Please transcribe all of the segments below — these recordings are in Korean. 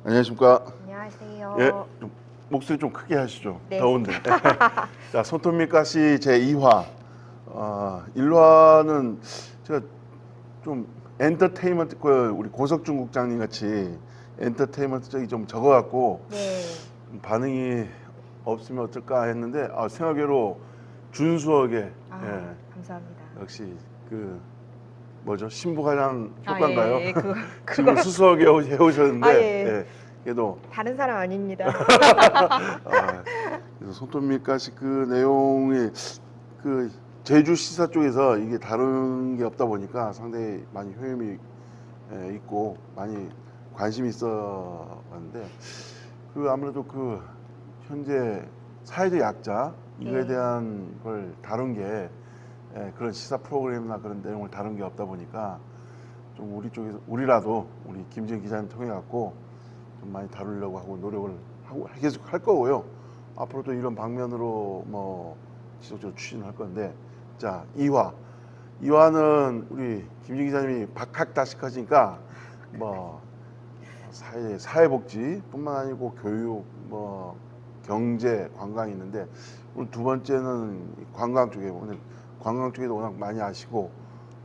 안녕하십니까. 안녕하세요. 예, 좀 목소리 좀 크게 하시죠. 네. 더운데. 자, 손톱 가시 제 2화. 1화는 제가 좀 엔터테인먼트, 우리 고석준 국장님 같이 엔터테인먼트적이 좀 적어갖고 네. 반응이 없으면 어떨까 했는데 생각외로 준수하게 감사합니다. 역시 그 뭐죠, 신부가장 효과인가요? 예, 그거 지금 수수하게 해오셨는데 예. 그래도 다른 사람 아닙니다. 그래서 손톱 가시 그 내용이 그 제주 시사 쪽에서 이게 다른 게 없다 보니까 상당히 많이 효험이 있고 많이 관심이 있었는데 그 아무래도 그 현재 사회적 약자 이거에 네. 대한 걸 다룬 게 그런 시사 프로그램이나 그런 내용을 다룬 게 없다 보니까 좀 우리 쪽에서 우리라도 우리 김지은 기자님 통해 갖고 좀 많이 다루려고 하고 노력을 하고 계속 할 거고요. 앞으로도 이런 방면으로 뭐 지속적으로 추진할 건데, 자 2화는 우리 김지은 기자님이 박학다식하시니까 뭐 사회복지뿐만 아니고 교육, 뭐 경제, 관광이 있는데 오늘 두 번째는 관광 쪽에 오늘 관광 쪽에도 워낙 많이 아시고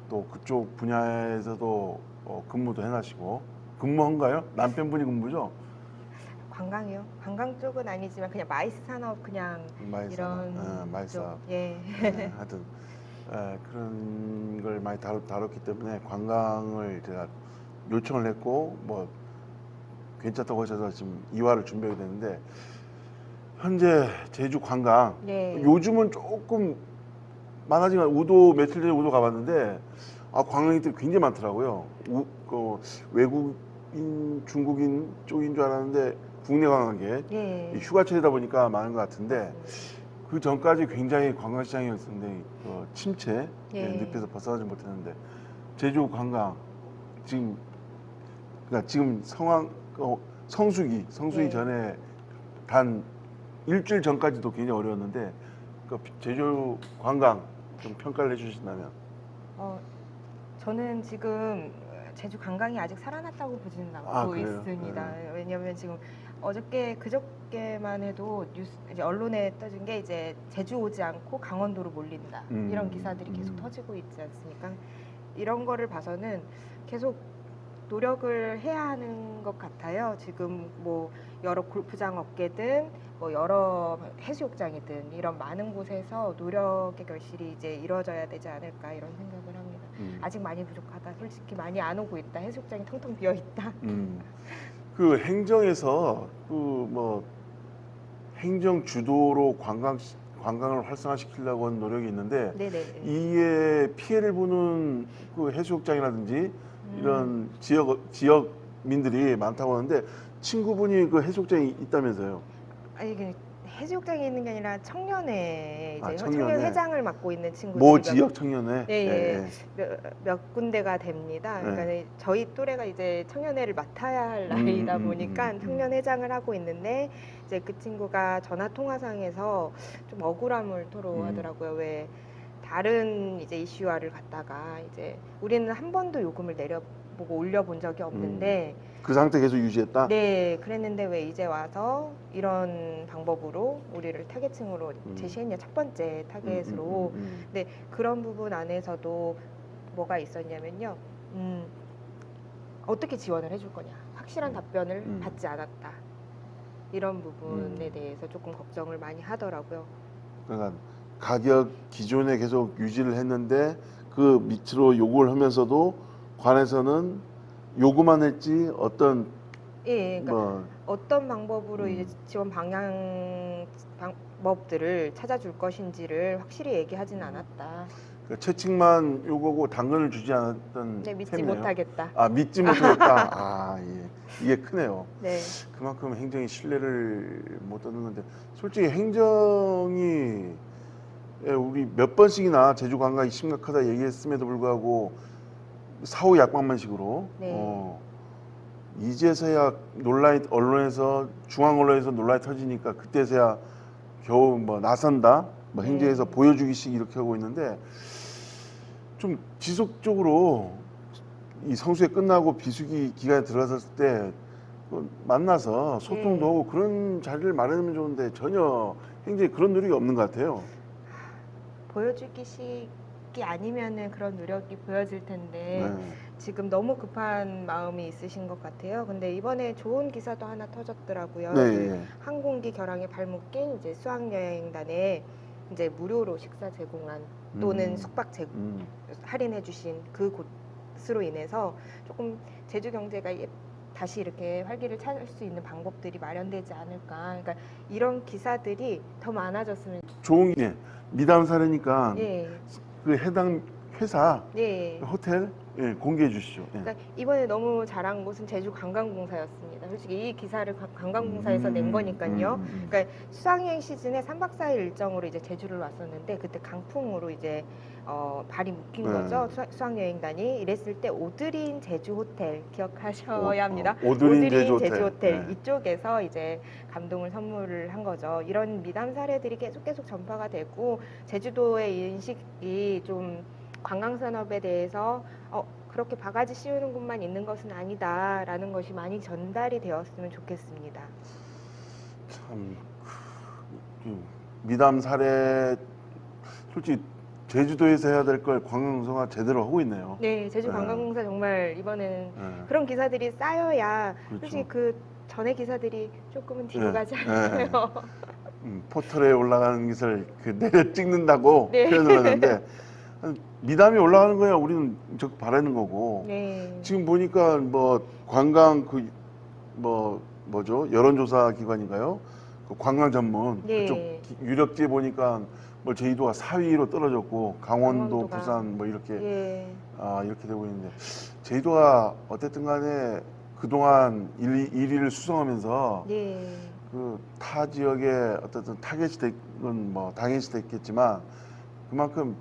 또 그쪽 분야에서도 근무도 해나시고 근무한가요? 남편분이 근무죠? 관광이요? 관광 쪽은 아니지만 그냥 마이스 산업 그냥 마이스 이런 산업, 마이스 쪽. 산업. 예. 하여튼 그런 걸 많이 다뤘기 때문에 관광을 제가 요청을 했고 뭐 괜찮다고 하셔서 지금 2화를 준비하게 됐는데 현재 제주 관광 네. 요즘은 조금 많아지면 우도 며칠 전에 우도 가봤는데 관광객들이 굉장히 많더라고요. 외국인, 중국인 쪽인 줄 알았는데 국내 관광객 예. 휴가철이다 보니까 많은 것 같은데 맞습니다. 그 전까지 굉장히 관광시장이었는데 침체 예. 늪에서 벗어나지 못했는데 제주 관광 지금 그러니까 지금 상황 성수기 예. 전에 단 일주일 전까지도 굉장히 어려웠는데 제주 관광 좀 평가를 해주신다면. 저는 지금 제주 관광이 아직 살아났다고 보지는 않고 그래요? 있습니다. 왜냐하면 지금 어저께 그저께만 해도 이제 언론에 떠진 게 이제 제주 오지 않고 강원도로 몰린다 이런 기사들이 계속 터지고 있지 않습니까? 이런 거를 봐서는 계속 노력을 해야 하는 것 같아요. 지금 뭐 여러 골프장 업계든 뭐 여러 해수욕장이든 이런 많은 곳에서 노력의 결실이 이제 이루어져야 되지 않을까 이런 생각을 합니다. 아직 많이 부족하다. 솔직히 많이 안 오고 있다. 해수욕장이 텅텅 비어 있다. 그 행정에서 그 뭐 행정 주도로 관광을 활성화시키려고 하는 노력이 있는데 네네. 이에 피해를 보는 그 해수욕장이라든지 이런 지역민들이 많다고 하는데 친구분이 그 해수욕장이 있다면서요? 아니 그 해수욕장에 있는 게 아니라 청년회 이제 청년회. 청년회장을 맡고 있는 친구들이 모 지역 청년회? 예. 몇 군데가 됩니다. 그러니까 네. 저희 또래가 이제 청년회를 맡아야 할 나이다 보니까 청년회장을 하고 있는데 이제 그 친구가 전화 통화상에서 좀 억울함을 토로하더라고요. 왜 다른 이제 이슈화를 갖다가 이제 우리는 한 번도 요금을 내려보고 올려본 적이 없는데 그 상태 계속 유지했다? 네, 그랬는데 왜 이제 와서 이런 방법으로 우리를 타겟층으로 제시했냐, 첫 번째 타겟으로. 근데 그런 부분 안에서도 뭐가 있었냐면요. 어떻게 지원을 해줄 거냐. 확실한 답변을 받지 않았다. 이런 부분에 대해서 조금 걱정을 많이 하더라고요. 그러니까 가격 기존에 계속 유지를 했는데 그 밑으로 요구를 하면서도 관에서는 요구만 했지 어떤 예, 그러니까 뭐 어떤 방법으로 이제 지원 방법들을 찾아줄 것인지를 확실히 얘기하진 않았다. 채찍만 요구하고 당근을 주지 않았던 네, 믿지 셈이네요. 못하겠다. 믿지 못하겠다. 예. 이게 크네요. 네. 그만큼 행정이 신뢰를 못 얻는 건데 솔직히 행정이 우리 몇 번씩이나 제주 관광이 심각하다 얘기했음에도 불구하고 사후 약방만식으로 네. 이제서야 논란이 언론에서 중앙 언론에서 논란이 터지니까 그때서야 겨우 뭐 나선다 뭐 행정에서 보여주기식 이렇게 하고 있는데 좀 지속적으로 이 성수기 끝나고 비수기 기간에 들어갔을 때 만나서 소통도 네. 하고 그런 자리를 마련하면 좋은데 전혀 행정에 그런 노력이 없는 것 같아요. 보여주기 식이 아니면은 그런 노력이 보여질 텐데 네. 지금 너무 급한 마음이 있으신 것 같아요. 근데 이번에 좋은 기사도 하나 터졌더라고요. 네, 그 예. 항공기 결항에 발묶인 이제 수학여행단에 이제 무료로 식사 제공한 또는 숙박 할인해 주신 그 곳으로 인해서 조금 제주 경제가 다시 이렇게 활기를 찾을 수 있는 방법들이 마련되지 않을까. 그러니까 이런 기사들이 더 많아졌으면. 좋은 게 미담 사례니까 예, 그 해당 회사 예. 호텔 예, 공개해 주시죠. 예. 그러니까 이번에 너무 잘한 곳은 제주관광공사였습니다. 솔직히 이 기사를 관광공사에서 낸 거니까요. 그러니까 수학여행 시즌에 3박 4일 일정으로 이제 제주를 왔었는데 그때 강풍으로 이제 발이 묶인 네. 거죠. 수학여행단이 이랬을 때 오드린 제주 호텔 기억하셔야 합니다. 오드린 제주 제주 호텔. 호텔 네. 이쪽에서 이제 감동을 선물을 한 거죠. 이런 미담 사례들이 계속 전파가 되고 제주도의 인식이 좀 관광 산업에 대해서 그렇게 바가지 씌우는 곳만 있는 것은 아니다라는 것이 많이 전달이 되었으면 좋겠습니다. 참 미담 사례 솔직히 제주도에서 해야 될 걸 관광공사가 제대로 하고 있네요. 네, 제주관광공사 정말 이번에는 그런 기사들이 쌓여야 그렇죠. 솔직히 그 전에 기사들이 조금은 뒤로 가지 네. 않나요? 포털에 올라가는 것을 내려 찍는다고 네. 표현을 하는데 미담이 올라가는 거야 우리는 적 바라는 거고. 네. 지금 보니까 뭐 관광 뭐죠 여론조사 기관인가요? 그 관광 전문 네. 그쪽 유력지에 보니까 뭐 제주도가 4위로 떨어졌고 강원도, 강원도가. 부산 뭐 이렇게 예. 이렇게 되고 있는데 제주도가 어쨌든 간에 그동안 1위를 수성하면서 네. 그 타 지역에 어쨌든 타겟이 됐건 뭐 당연시 됐겠지만 그만큼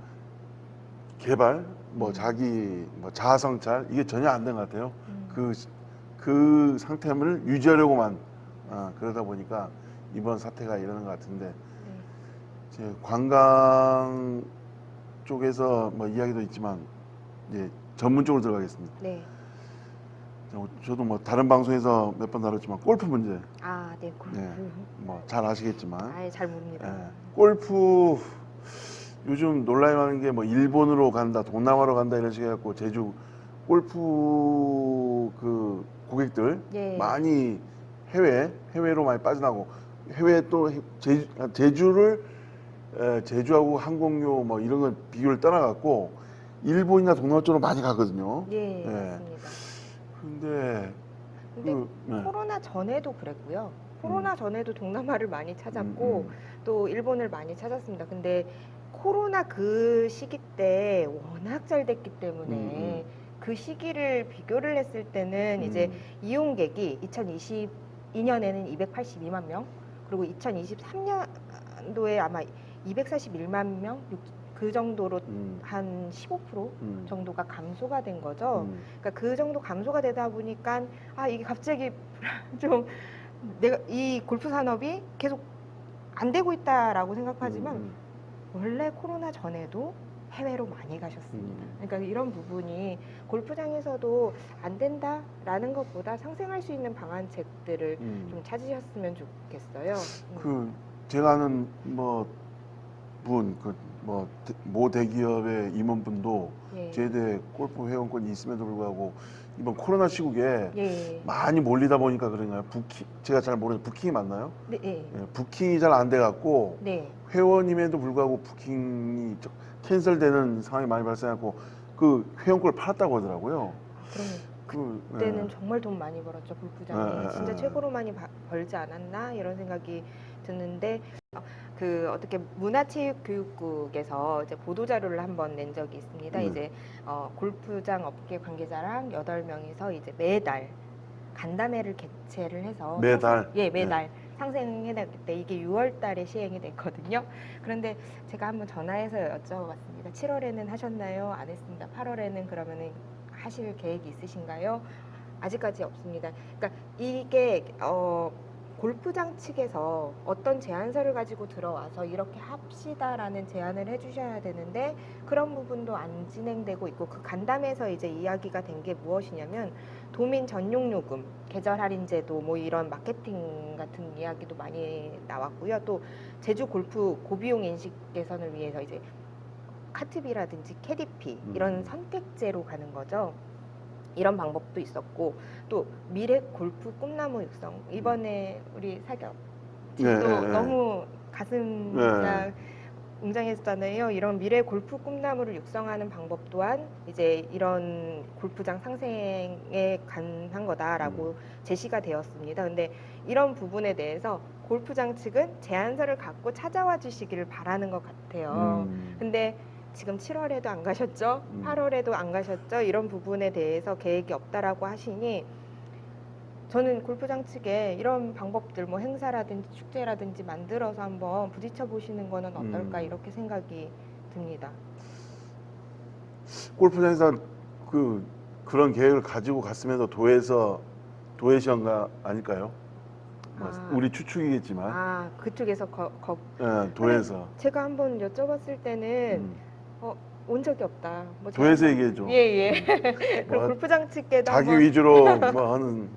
개발 뭐 자기 뭐 자아 성찰 이게 전혀 안 된 것 같아요. 그 상태를 유지하려고만 그러다 보니까 이번 사태가 일어난 것 같은데 이제 관광 쪽에서 뭐 이야기도 있지만 이제 전문적으로 들어가겠습니다. 네. 저도 뭐 다른 방송에서 몇 번 다뤘지만 골프 문제 네, 골프. 네. 뭐 잘 아시겠지만 아예 잘 모릅니다. 골프 요즘 논란이 많은 게 뭐 일본으로 간다, 동남아로 간다 이런 식으로 해갖고 제주 골프 그 고객들 예. 많이 해외로 많이 빠져나고 해외 또 제주를 제주하고 항공료 뭐 이런 건 비교를 떠나갖고 일본이나 동남아 쪽으로 많이 가거든요. 예, 네. 맞습니다. 근데 코로나 전에도 그랬고요. 코로나 전에도 동남아를 많이 찾았고 또 일본을 많이 찾았습니다. 근데 코로나 그 시기 때 워낙 잘 됐기 때문에 그 시기를 비교를 했을 때는 이제 이용객이 2022년에는 282만 명, 그리고 2023년도에 아마 241만 명, 그 정도로 한 15% 정도가 감소가 된 거죠. 그러니까 그 정도 감소가 되다 보니까 이게 갑자기 좀 내가 이 골프 산업이 계속 안 되고 있다라고 생각하지만 원래 코로나 전에도 해외로 많이 가셨습니다. 그러니까 이런 부분이 골프장에서도 안 된다라는 것보다 상생할 수 있는 방안책들을 좀 찾으셨으면 좋겠어요. 제가 아는 모 대기업의 임원분도 예. 제대 골프 회원권이 있음에도 불구하고 이번 코로나 시국에 예. 많이 몰리다 보니까 그런가요? 제가 잘 모르는데 부킹이 맞나요? 네. 예. 예, 부킹이 잘 안 돼갖고 네. 회원임에도 불구하고 부킹이 캔슬되는 상황이 많이 발생하고 그 회원권을 팔았다고 하더라고요. 그러면 그때는 정말 돈 많이 벌었죠. 골프장에 진짜 최고로 많이 벌지 않았나 이런 생각이 드는데 어떻게 문화체육교육국에서 이제 보도 자료를 한번 낸 적이 있습니다. 이제 골프장 업계 관계자랑 8명이서 이제 매달 간담회를 개최를 해서 매달 매달 상생해냈기 때 이게 6월 달에 시행이 됐거든요. 그런데 제가 한번 전화해서 여쭤봤습니다. 7월에는 하셨나요? 안 했습니다. 8월에는 그러면은 하실 계획이 있으신가요? 아직까지 없습니다. 그러니까 이게 골프장 측에서 어떤 제안서를 가지고 들어와서 이렇게 합시다라는 제안을 해주셔야 되는데 그런 부분도 안 진행되고 있고 그 간담회에서 이제 이야기가 된 게 무엇이냐면 도민 전용 요금 계절 할인제도 뭐 이런 마케팅 같은 이야기도 많이 나왔고요. 또 제주 골프 고비용 인식 개선을 위해서 이제 카트비라든지 캐디피 이런 선택제로 가는 거죠. 이런 방법도 있었고 또 미래 골프 꿈나무 육성 이번에 우리 사격 또 너무 가슴 그냥 웅장했잖아요. 이런 미래 골프 꿈나무를 육성하는 방법 또한 이제 이런 골프장 상생에 관한 거다라고 제시가 되었습니다. 근데 이런 부분에 대해서 골프장 측은 제안서를 갖고 찾아와 주시기를 바라는 것 같아요. 근데 지금 7월에도 안 가셨죠? 8월에도 안 가셨죠? 이런 부분에 대해서 계획이 없다라고 하시니 저는 골프장 측에 이런 방법들 뭐 행사라든지 축제라든지 만들어서 한번 부딪혀 보시는 거는 어떨까 이렇게 생각이 듭니다. 골프장에서 그런 계획을 가지고 갔음에도 도에시언가 아닐까요? 뭐 우리 추측이겠지만. 그쪽에서 도에서. 제가 한번 여쭤봤을 때는 온 적이 없다. 뭐 도에서 얘기해줘. 예. 그럼 골프장 측에도 자기 한번 위주로 뭐 하는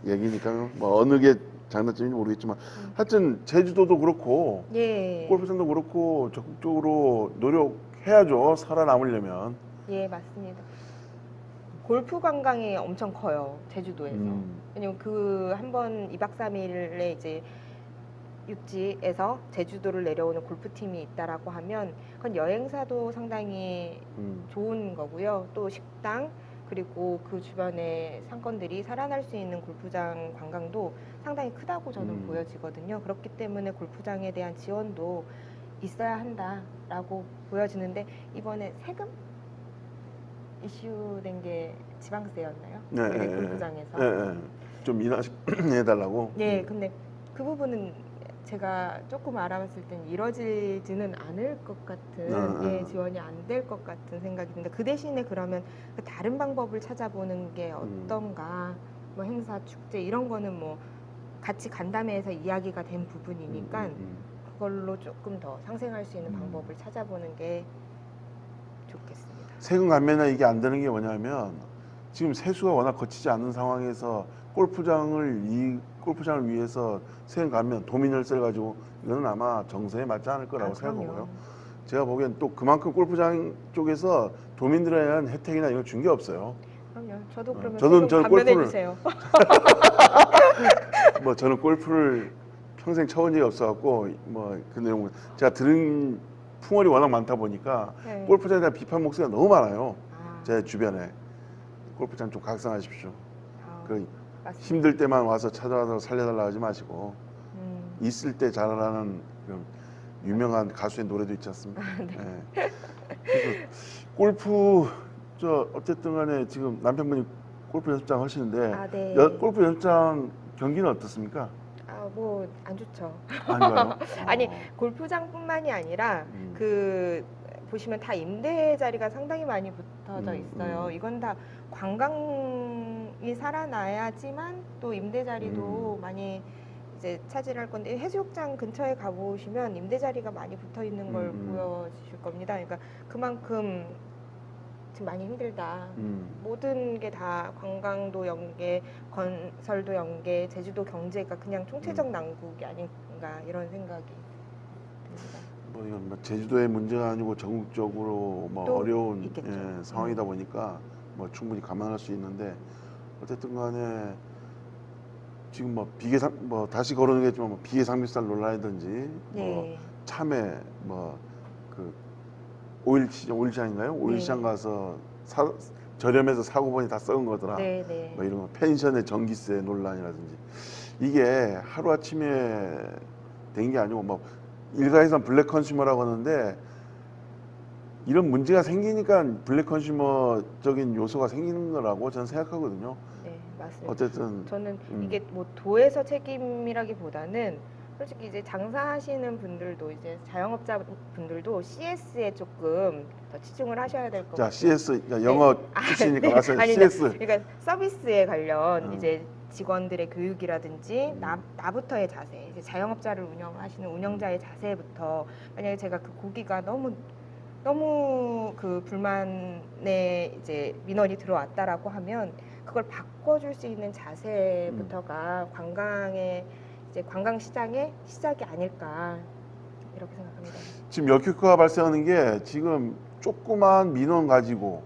얘기니까 뭐 어느 게 장단점인지 모르겠지만 하여튼 제주도도 그렇고 골프장도 그렇고 적극적으로 노력해야죠. 살아남으려면. 예, 맞습니다. 골프 관광이 엄청 커요. 제주도에서. 왜냐면 그 한번 2박 3일에 이제 육지에서 제주도를 내려오는 골프팀이 있다라고 하면 그건 여행사도 상당히 좋은 거고요. 또 식당 그리고 그 주변의 상권들이 살아날 수 있는 골프장 관광도 상당히 크다고 저는 보여지거든요. 그렇기 때문에 골프장에 대한 지원도 있어야 한다라고 보여지는데 이번에 세금 이슈된 게 지방세였나요? 네, 골프장에서. 좀 인하해달라고. 네, 근데 그 부분은 제가 조금 알아봤을 땐 이뤄지지는 않을 것 같은 지원이 안 될 것 같은 생각이 듭니다. 그 대신에 그러면 다른 방법을 찾아보는 게 어떤가 뭐 행사 축제 이런 거는 뭐 같이 간담회에서 이야기가 된 부분이니까 그걸로 조금 더 상생할 수 있는 방법을 찾아보는 게 좋겠습니다. 세금 감면이나 이게 안 되는 게 뭐냐면 지금 세수가 워낙 거치지 않는 상황에서 골프장을 위해서 세금 감면 도민혈세를 가지고 이거는 아마 정서에 맞지 않을 거라고 생각하고요. 제가 보기엔 또 그만큼 골프장 쪽에서 도민들에 대한 혜택이나 이런 준 게 없어요. 그럼요. 저도 그러면 저는 감면해 주세요. 뭐 저는 골프를 평생 쳐본 적이 없어갖고 뭐 그 내용 제가 들은 풍월이 워낙 많다 보니까 골프장에 대한 비판 목소리가 너무 많아요. 제 주변에 골프장 좀 각성하십시오. 힘들 때만 와서 찾아와서 살려달라 하지 마시고 있을 때 잘하라는 그런 유명한 가수의 노래도 있지 않습니까? 그래서 골프 어쨌든 간에 지금 남편분이 골프 연습장 하시는데 골프 연습장 경기는 어떻습니까? 뭐 안 좋죠. 아닌가요? 아니 골프장뿐만이 아니라 그 보시면 다 임대 자리가 상당히 많이 붙어져 있어요. 이건 다 관광이 살아나야지만 또 임대 자리도 많이 이제 차지할 건데 해수욕장 근처에 가보시면 임대 자리가 많이 붙어 있는 걸 보여주실 겁니다. 그러니까 그만큼 지금 많이 힘들다. 모든 게 다 관광도 연계, 건설도 연계, 제주도 경제가 그냥 총체적 난국이 아닌가 이런 생각이 듭니다. 뭐 이건 뭐 제주도의 문제가 아니고 전국적으로 뭐 어려운 상황이다 보니까 뭐 충분히 감안할 수 있는데 어쨌든 간에 지금 뭐 뭐 다시 거론하겠지만 뭐 비계상비살 논란이든지 뭐 참외 뭐 그 오일시장인가요? 오일시장 가서 저렴해서 사고 보니 다 썩은 거더라. 뭐 이런 거 펜션의 전기세 논란이라든지 이게 하루 아침에 된 게 아니고 뭐 일각에서는 블랙 컨슈머라고 하는데 이런 문제가 생기니까 블랙 컨슈머적인 요소가 생기는 거라고 저는 생각하거든요. 네, 맞습니다. 어쨌든 저는 이게 뭐 도에서 책임이라기보다는 솔직히 이제 장사하시는 분들도 이제 자영업자 분들도 CS에 조금 더 치중을 하셔야 될 것 같아요. 자, CS 영어 출신이니까 와서 CS. 그러니까 서비스에 관련 이제 직원들의 교육이라든지 나부터의 자세, 이제 자영업자를 운영하시는 운영자의 자세부터 만약에 제가 그 고기가 너무 그 불만에 이제 민원이 들어왔다라고 하면 그걸 바꿔줄 수 있는 자세부터가 관광의 이제 관광 시장의 시작이 아닐까 이렇게 생각합니다. 지금 역효과가 발생하는 게 지금 조그만 민원 가지고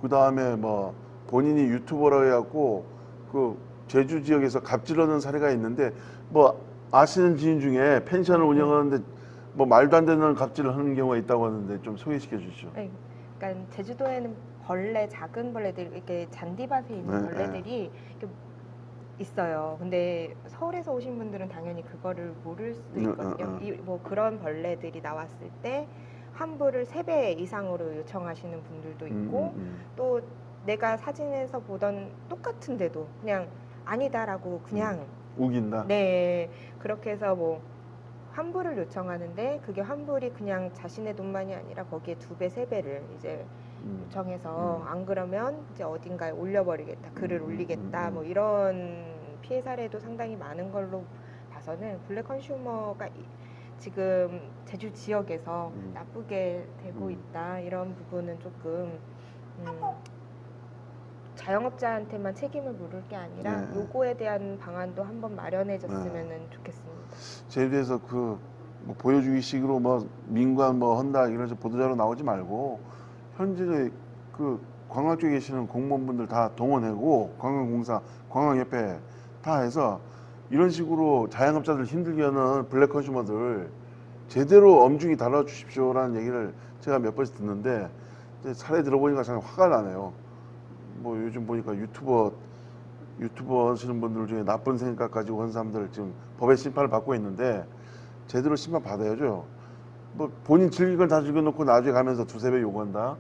그 다음에 뭐 본인이 유튜버라고 해갖고 그 제주 지역에서 갑질하는 사례가 있는데 뭐 아시는 지인 중에 펜션을 운영하는데 뭐 말도 안 되는 갑질을 하는 경우가 있다고 하는데 좀 소개시켜 주시죠. 네, 그러니까 제주도에는 벌레, 작은 벌레들 이렇게 잔디밭에 있는 네, 벌레들이 이렇게 있어요. 근데 서울에서 오신 분들은 당연히 그거를 모를 수도 있거든요. 뭐 그런 벌레들이 나왔을 때 환불을 3배 이상으로 요청하시는 분들도 있고 또 내가 사진에서 보던 똑같은데도 그냥 아니다라고 그냥 우긴다. 네 그렇게 해서 뭐 환불을 요청하는데 그게 환불이 그냥 자신의 돈만이 아니라 거기에 2배, 3배를 이제 요청해서 안 그러면 이제 어딘가에 올려버리겠다, 글을 올리겠다, 뭐 이런 피해 사례도 상당히 많은 걸로 봐서는 블랙 컨슈머가 지금 제주 지역에서 나쁘게 되고 있다 이런 부분은 조금 자영업자한테만 책임을 물을 게 아니라 요거에 대한 방안도 한번 마련해줬으면 좋겠습니다. 제주에서 뭐 보여주기식으로 뭐 민관 뭐 한다 이런 보도자료 나오지 말고 현재 그 관광 쪽에 계시는 공무원분들 다 동원하고 관광공사, 관광협회 다 해서 이런 식으로 자영업자들 힘들게 하는 블랙 컨슈머들 제대로 엄중히 다뤄주십시오라는 얘기를 제가 몇 번씩 듣는데 이제 사례 들어보니까 참 화가 나네요. 뭐 요즘 보니까 유튜버 하시는 분들 중에 나쁜 생각 가지고 한 사람들 지금 법의 심판을 받고 있는데 제대로 심판 받아야죠. 뭐 본인 즐길 건 다 즐겨놓고 나중에 가면서 2~3배 요구한다.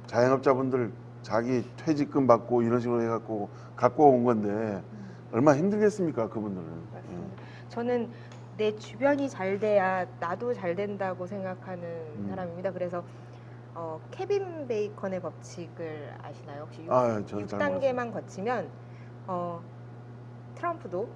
자영업자분들 자기 퇴직금 받고 이런 식으로 해갖고 갖고 온 건데 얼마나 힘들겠습니까 그분들은. 맞습니다. 저는 내 주변이 잘 돼야 나도 잘 된다고 생각하는 사람입니다. 그래서 케빈 베이컨의 법칙을 아시나요? 혹시 6단계만 거치면 트럼프도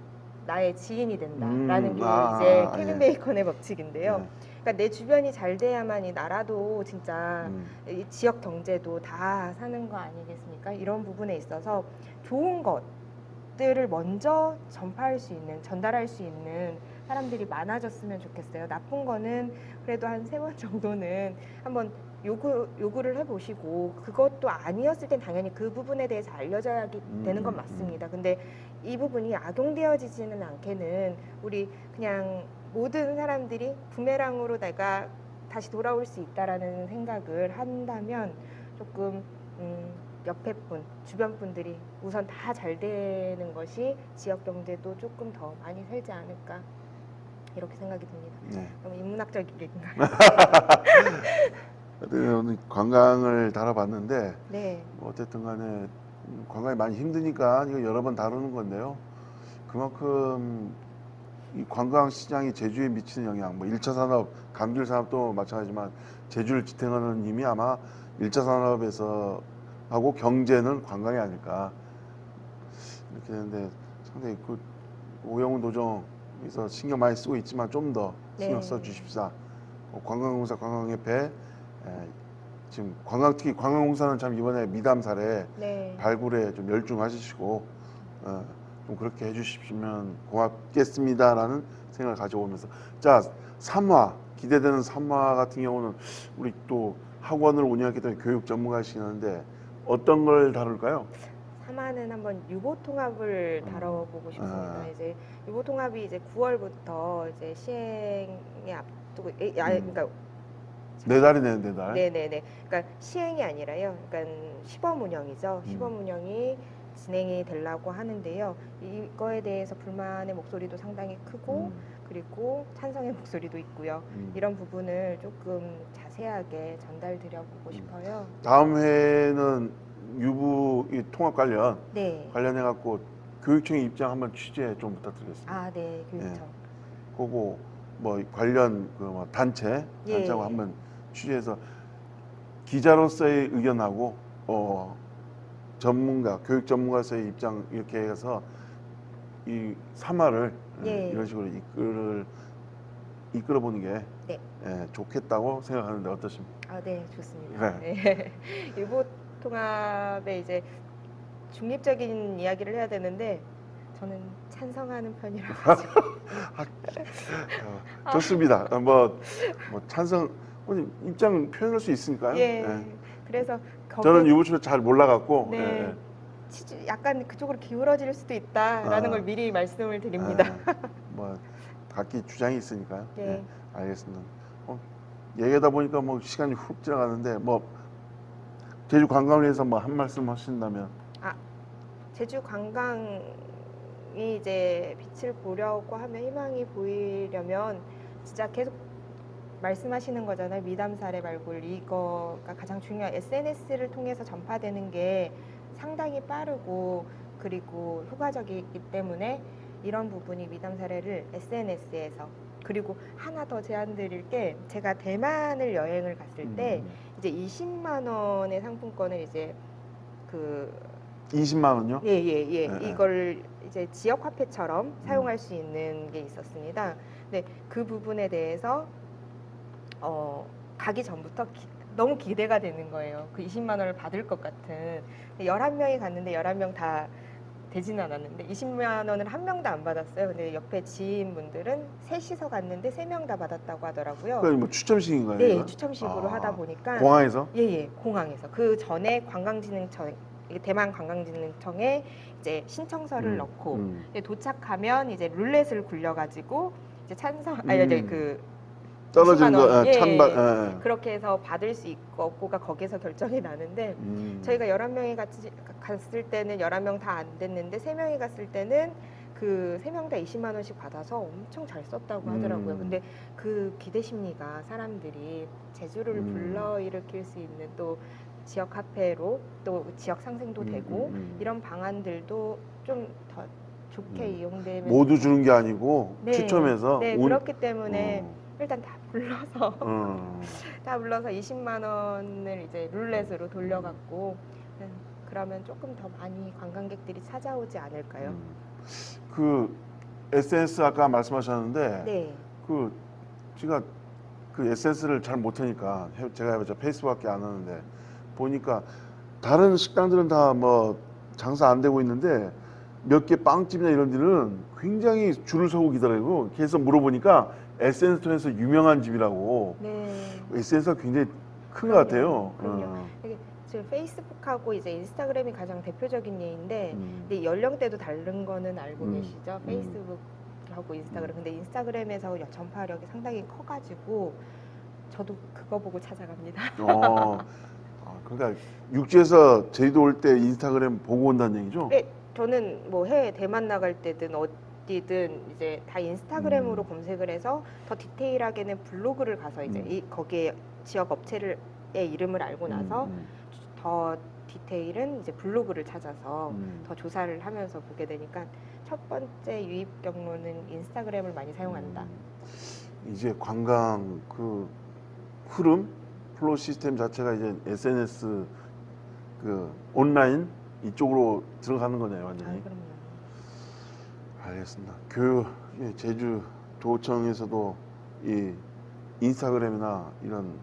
나의 지인이 된다라는 게 이제 케빈 베이컨의 법칙인데요. 그러니까 내 주변이 잘 돼야만이 나라도 진짜 이 지역 경제도 다 사는 거 아니겠습니까? 이런 부분에 있어서 좋은 것들을 먼저 전파할 수 있는, 전달할 수 있는 사람들이 많아졌으면 좋겠어요. 나쁜 거는 그래도 한 3번 정도는 한번 요구를 해보시고 그것도 아니었을 땐 당연히 그 부분에 대해서 알려져야 되는 건 맞습니다. 근데 이 부분이 악용되어지지는 않게는 우리 그냥 모든 사람들이 부메랑으로 내가 다시 돌아올 수 있다라는 생각을 한다면 조금 옆에 분, 주변 분들이 우선 다 잘 되는 것이 지역 경제도 조금 더 많이 살지 않을까 이렇게 생각이 듭니다. 네. 너무 인문학적인가요? 오늘 관광을 다뤄봤는데 네. 뭐 어쨌든 간에 관광이 많이 힘드니까 이거 여러 번 다루는 건데요. 그만큼 이 관광 시장이 제주에 미치는 영향, 뭐 1차 산업, 감귤 산업도 마찬가지지만 제주를 지탱하는 힘이 아마 1차 산업에서 하고 경제는 관광이 아닐까 이렇게 되는데 상당히 그 오영훈 도정에서 신경 많이 쓰고 있지만 좀 더 신경 써 주십사. 관광공사, 관광협회 지금 특히 관광공사는 참 이번에 미담 사례 발굴에 좀 열중하시고 좀 그렇게 해주시면 고맙겠습니다라는 생각을 가져오면서 자 3화 기대되는 3화 같은 경우는 우리 또 학원을 운영했기 때문에 교육 전문가시는데 어떤 걸 다룰까요? 3화는 한번 유보 통합을 다뤄보고 싶습니다. 이제 유보 통합이 이제 9월부터 이제 시행이 앞두고 그러니까 4달이네요, 4달. 네네네. 그러니까 시행이 아니라요. 그러니까 시범 운영이죠. 시범 운영이 진행이 되려고 하는데요. 이거에 대해서 불만의 목소리도 상당히 크고 그리고 찬성의 목소리도 있고요. 이런 부분을 조금 자세하게 전달드려보고 싶어요. 다음 회는 유부 통합 관련해 갖고 교육청의 입장 한번 취재 좀 부탁드리겠습니다. 아, 네, 교육청. 그거 뭐 관련 뭐 단체하고 한번 취재해서 기자로서의 의견하고 교육 전문가로서의 입장 이렇게 해서 이 3화를 이런 식으로 이끌어보는 게 좋겠다고 생각하는데 어떠십니까? 아, 네, 좋습니다. 네. 유보 통합에 이제 중립적인 이야기를 해야 되는데 저는 찬성하는 편이라 가지고 좋습니다. 뭐 찬성 입장 표현할 수 있으니까요. 예. 예. 그래서 저는 유부초를 잘 몰라갖고 네. 예. 약간 그쪽으로 기울어질 수도 있다라는 아. 걸 미리 말씀을 드립니다. 뭐 각기 주장이 있으니까요. 예. 예. 알겠습니다. 얘기하다 보니까 뭐 시간이 훅 지나가는데 뭐 제주 관광을 위해서 뭐 한 말씀 하신다면. 제주 관광이 이제 빛을 보려고 하면 희망이 보이려면 진짜 계속 말씀하시는 거잖아요. 미담 사례 발굴 이거가 가장 중요한 SNS를 통해서 전파되는 게 상당히 빠르고 그리고 효과적이기 때문에 이런 부분이 미담 사례를 SNS에서 그리고 하나 더 제안 드릴 게 제가 대만을 여행을 갔을 때 이제 20만 원의 상품권을 이제 그 20만 원요? 예. 네. 이걸 이제 지역 화폐처럼 사용할 수 있는 게 있었습니다. 근데 그 부분에 대해서 가기 전부터 너무 기대가 되는 거예요. 그 20만 원을 받을 것 같은. 11명이 갔는데 11명 다 되지는 않았는데 20만 원을 한 명도 안 받았어요. 근데 옆에 지인분들은 셋이서 갔는데 3명 다 받았다고 하더라고요. 그건 뭐 추첨식인가요? 네, 이거? 추첨식으로 하다 보니까 공항에서? 예, 공항에서. 그 전에 관광진흥청 이게 대만 관광진흥청에 이제 신청서를 넣고 이제 도착하면 이제 룰렛을 굴려가지고 이제 그 떨어진 20만 원, 거 찬반. 그렇게 해서 받을 수 있고 없고가 거기서 결정이 나는데 저희가 11명이 같이 갔을 때는 11명 다 안 됐는데 3명이 갔을 때는 그 3명 다 20만 원씩 받아서 엄청 잘 썼다고 하더라고요. 근데 그 기대 심리가 사람들이 제주를 불러일으킬 수 있는 또 지역 화폐로 또 지역 상생도 되고 이런 방안들도 좀 더 좋게 이용되면 모두 주는 게 아니고 네. 추첨해서 네, 그렇기 때문에 일단 다 불러서 다 불러서 20만 원을 이제 룰렛으로 돌려갖고 그러면 조금 더 많이 관광객들이 찾아오지 않을까요? 그 SNS 아까 말씀하셨는데 네. 그 제가 그 SNS를 잘 못하니까 제가 해봤자 페이스북밖에 안 하는데 보니까 다른 식당들은 다 뭐 장사 안 되고 있는데 몇 개 빵집이나 이런 데는 굉장히 줄을 서고 기다리고 계속 물어보니까 SNS 통해서 유명한 집이라고. 네. SNS가 굉장히 큰 것 같아요. 그럼요. 이게 지금 페이스북하고 이제 인스타그램이 가장 대표적인 예인데 근데 연령대도 다른 거는 알고 계시죠? 페이스북하고 인스타그램. 근데 인스타그램에서 전파력이 상당히 커가지고 저도 그거 보고 찾아갑니다. 그러니까 육지에서 제주도 올 때 인스타그램 보고 온다는 얘기죠? 네, 저는 뭐 해외 대만 나갈 때든 어디든 이제 다 인스타그램으로 검색을 해서 더 디테일하게는 블로그를 가서 이제 거기에 지역 업체의 이름을 알고 나서 더 디테일은 이제 블로그를 찾아서 더 조사를 하면서 보게 되니까 첫 번째 유입 경로는 인스타그램을 많이 사용한다. 이제 관광 그 흐름 플로우 시스템 자체가 이제 SNS 그 온라인 이쪽으로 들어가는 거네요, 완전히. 그럼요. 알겠습니다. 제주도청에서도 이 인스타그램이나 이런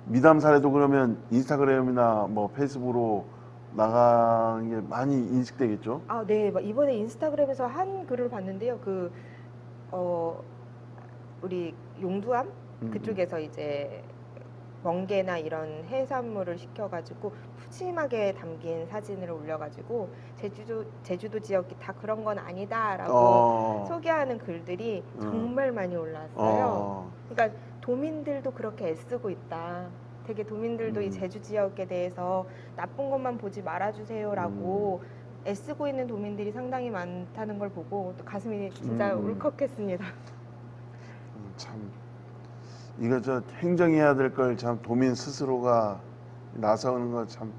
미담 사례도 그러면 인스타그램이나 뭐 페이스북으로 나가는 게 많이 인식되겠죠? 네. 이번에 인스타그램에서 한 글을 봤는데요. 우리 용두암 그쪽에서 이제 멍게나 이런 해산물을 시켜가지고 푸짐하게 담긴 사진을 올려가지고 제주도 지역이 다 그런 건 아니다라고 소개하는 글들이 정말 많이 올라왔어요. 그러니까 도민들도 그렇게 애쓰고 있다. 되게 도민들도 이 제주 지역에 대해서 나쁜 것만 보지 말아주세요라고 애쓰고 있는 도민들이 상당히 많다는 걸 보고 또 가슴이 진짜 울컥했습니다. 참 이거 저 행정해야 될 걸 참 도민 스스로가 나서는 거 참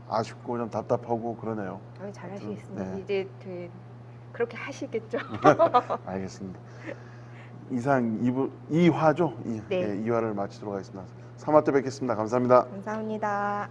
아쉽고 좀 답답하고 그러네요. 잘하시겠습니다. 네. 이제 그렇게 하시겠죠. 알겠습니다. 이상 2화죠? 네. 2화를 마치도록 하겠습니다. 3화 때 뵙겠습니다. 감사합니다. 감사합니다.